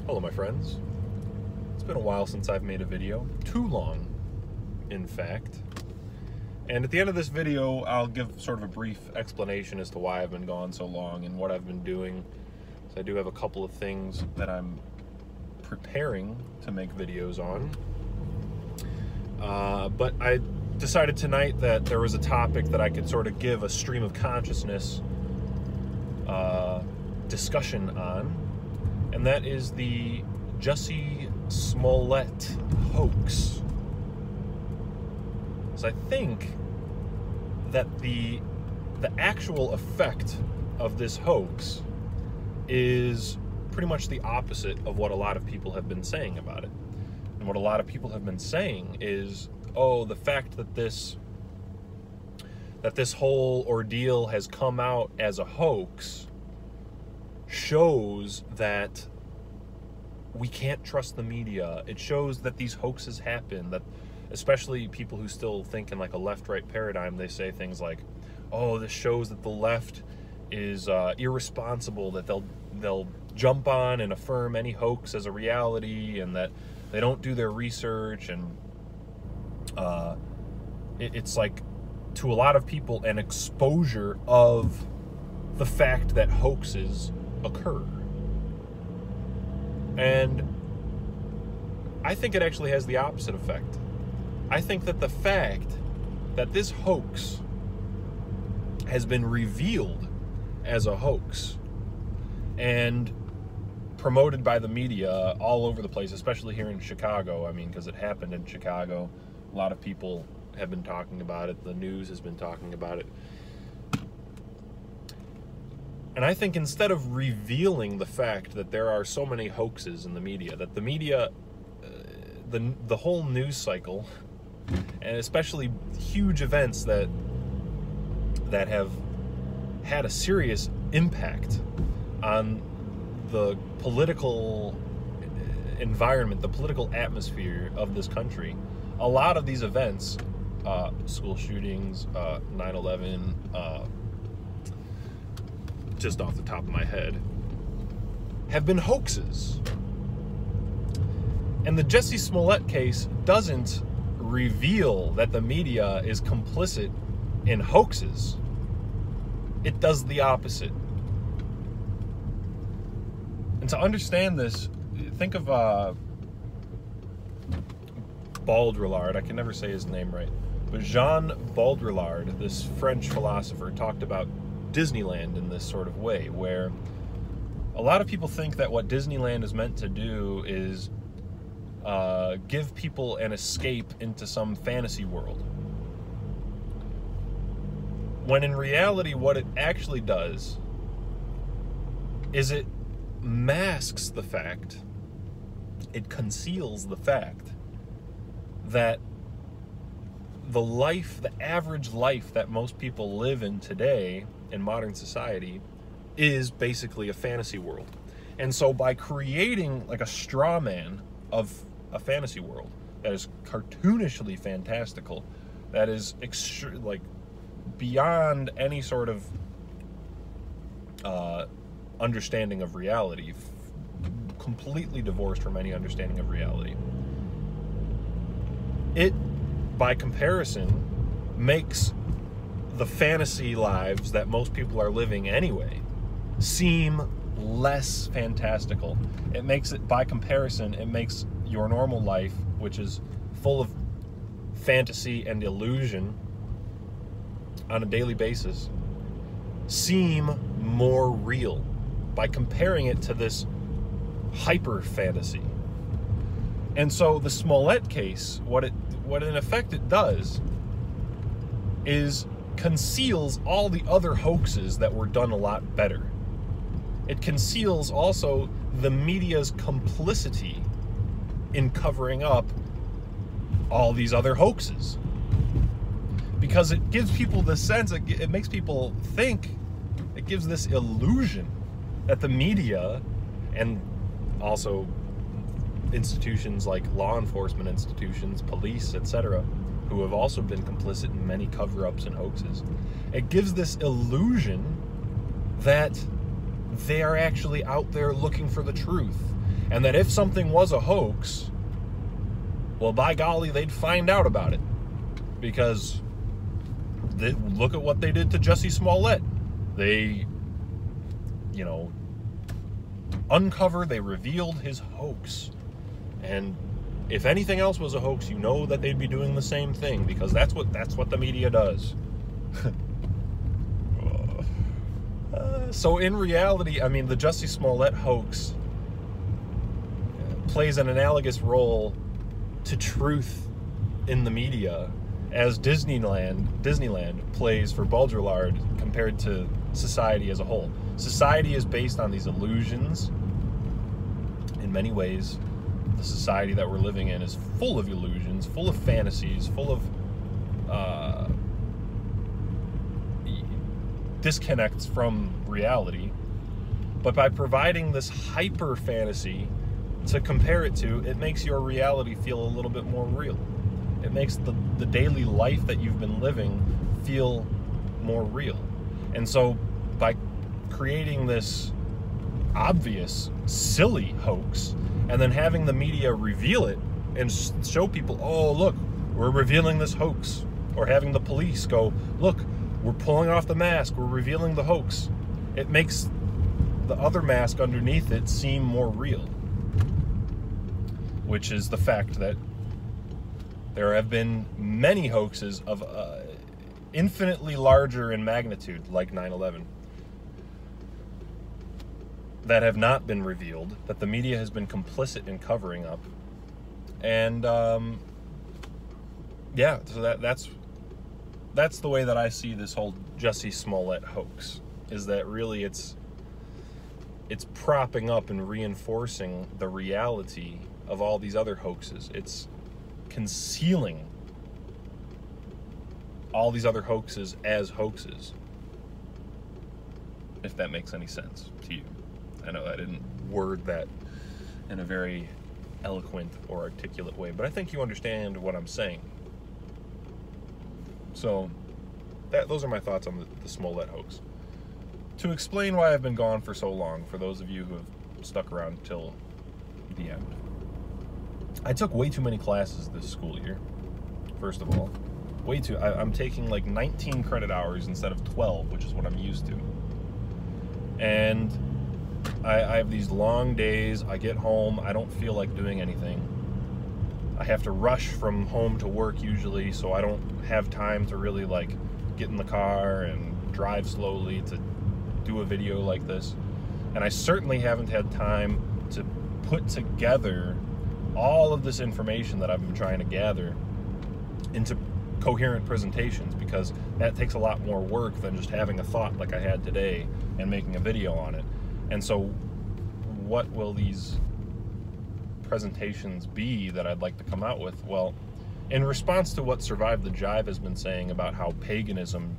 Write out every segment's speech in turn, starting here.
Hello, my friends. It's been a while since I've made a video. Too long, in fact. And at the end of this video, I'll give sort of a brief explanation as to why I've been gone so long and what I've been doing. So I do have a couple of things that I'm preparing to make videos on. But I decided tonight that there was a topic that I could sort of give a stream of consciousness discussion on, and that is the Jussie Smollett hoax. So I think that the actual effect of this hoax is pretty much the opposite of what a lot of people have been saying about it. And what a lot of people have been saying is, oh, the fact that this whole ordeal has come out as a hoax shows that we can't trust the media. It shows that these hoaxes happen, that especially people who still think in like a left-right paradigm, they say things like, oh, this shows that the left is irresponsible, that they'll jump on and affirm any hoax as a reality, and that they don't do their research, and it's like, to a lot of people, an exposure of the fact that hoaxes occur. And I think it actually has the opposite effect. I think that the fact that this hoax has been revealed as a hoax and promoted by the media all over the place, especially here in Chicago. I mean, because it happened in Chicago. A lot of people have been talking about it. The news has been talking about it. And I think instead of revealing the fact that there are so many hoaxes in the media, that the media, the whole news cycle, and especially huge events that have had a serious impact on the political environment, the political atmosphere of this country, a lot of these events, school shootings, 9/11, just off the top of my head, have been hoaxes. And the Jussie Smollett case doesn't reveal that the media is complicit in hoaxes. It does the opposite. And to understand this, think of Baudrillard. I can never say his name right. But Jean Baudrillard, this French philosopher, talked about Disneyland in this sort of way, where a lot of people think that what Disneyland is meant to do is give people an escape into some fantasy world. When in reality, what it actually does is it masks the fact, it conceals the fact that the average life that most people live in today in modern society is basically a fantasy world. And so by creating like a straw man of a fantasy world that is cartoonishly fantastical, that is like beyond any sort of understanding of reality, completely divorced from any understanding of reality, it, by comparison, makes the fantasy lives that most people are living anyway seem less fantastical. It makes it, by comparison, it makes your normal life, which is full of fantasy and illusion on a daily basis, seem more real by comparing it to this hyper fantasy. And so the Smollett case, what in effect it does is conceals all the other hoaxes that were done a lot better. It conceals also the media's complicity in covering up all these other hoaxes. Because it gives people the sense, it makes people think, it gives this illusion that the media, and also institutions like law enforcement institutions, police, etc., who have also been complicit in many cover-ups and hoaxes, it gives this illusion that they are actually out there looking for the truth, And that if something was a hoax, well, by golly, they'd find out about it. Because look at what they did to Jussie Smollett. They, you know, they revealed his hoax. And if anything else was a hoax, you know that they'd be doing the same thing, because that's what the media does. So in reality, I mean, the Jussie Smollett hoax plays an analogous role to truth in the media as Disneyland plays for Baudrillard compared to society as a whole. Society is based on these illusions. In many ways, the society that we're living in is full of illusions, full of fantasies, full of disconnects from reality. But by providing this hyper fantasy to compare it to, it makes your reality feel a little bit more real. It makes the daily life that you've been living feel more real. And so by creating this obvious, silly hoax, and then having the media reveal it and show people, oh, look, we're revealing this hoax. Or having the police go, look, we're pulling off the mask, we're revealing the hoax. It makes the other mask underneath it seem more real. Which is the fact that there have been many hoaxes of infinitely larger in magnitude, like 9/11, that have not been revealed, that the media has been complicit in covering up. And yeah, so that's the way that I see this whole Jussie Smollett hoax, is that really it's propping up and reinforcing the reality of all these other hoaxes. It's concealing all these other hoaxes as hoaxes, if that makes any sense to you. I know I didn't word that in a very eloquent or articulate way, but I think you understand what I'm saying. So those are my thoughts on the Smollett hoax. To explain why I've been gone for so long, for those of you who have stuck around till the end, I took way too many classes this school year, first of all. Way too. I'm taking like 19 credit hours instead of 12, which is what I'm used to. And I have these long days. I get home, I don't feel like doing anything. I have to rush from home to work usually, so I don't have time to really like get in the car and drive slowly to do a video like this. And I certainly haven't had time to put together all of this information that I've been trying to gather into coherent presentations, because that takes a lot more work than just having a thought like I had today and making a video on it. And so what will these presentations be that I'd like to come out with? Well, in response to what Survive the Jive has been saying about how paganism,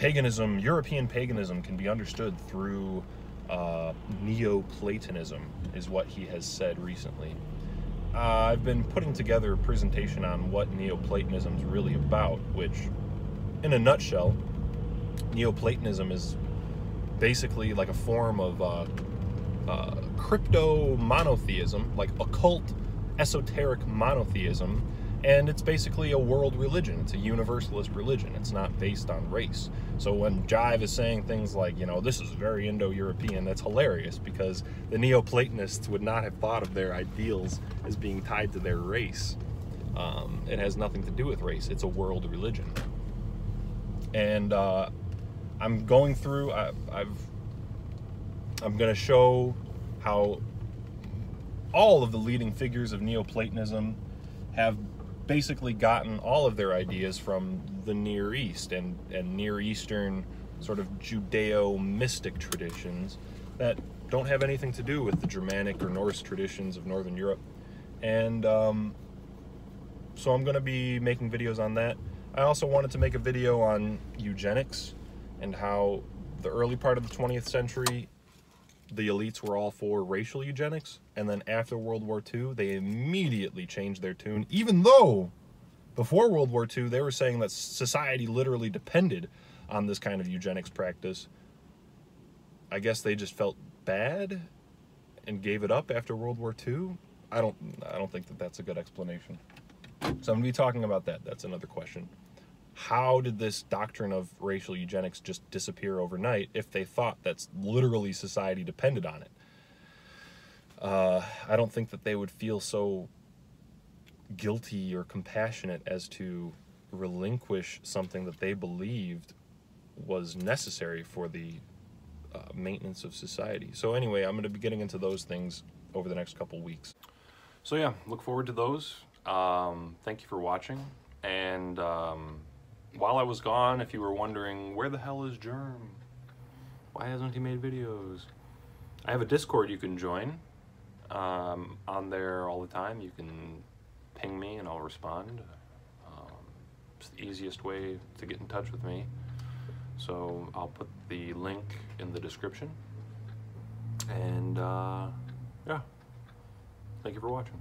European paganism can be understood through Neoplatonism, is what he has said recently. I've been putting together a presentation on what Neoplatonism is really about, which, in a nutshell, Neoplatonism is basically like a form of crypto monotheism, like occult, esoteric monotheism, and it's basically a world religion. It's a universalist religion. It's not based on race. So when Jive is saying things like, you know, this is very Indo-European, that's hilarious, because the Neoplatonists would not have thought of their ideals as being tied to their race. It has nothing to do with race. It's a world religion. And I'm going through, I'm going to show how all of the leading figures of Neoplatonism have basically gotten all of their ideas from the Near East and Near Eastern sort of Judeo-mystic traditions that don't have anything to do with the Germanic or Norse traditions of Northern Europe. And so I'm going to be making videos on that. I also wanted to make a video on eugenics and how the early part of the 20th century, the elites were all for racial eugenics, and then after World War II, they immediately changed their tune, even though before World War II, they were saying that society literally depended on this kind of eugenics practice. I guess they just felt bad and gave it up after World War II, I don't think that that's a good explanation. So I'm going to be talking about that. That's another question. How did this doctrine of racial eugenics just disappear overnight if they thought that's literally society depended on it? I don't think that they would feel so guilty or compassionate as to relinquish something that they believed was necessary for the maintenance of society. So anyway, I'm going to be getting into those things over the next couple weeks. So yeah, look forward to those. Thank you for watching. And while I was gone, if you were wondering, where the hell is Germ? Why hasn't he made videos? I have a Discord you can join. On there all the time. You can ping me and I'll respond. It's the easiest way to get in touch with me. So I'll put the link in the description. And yeah, thank you for watching.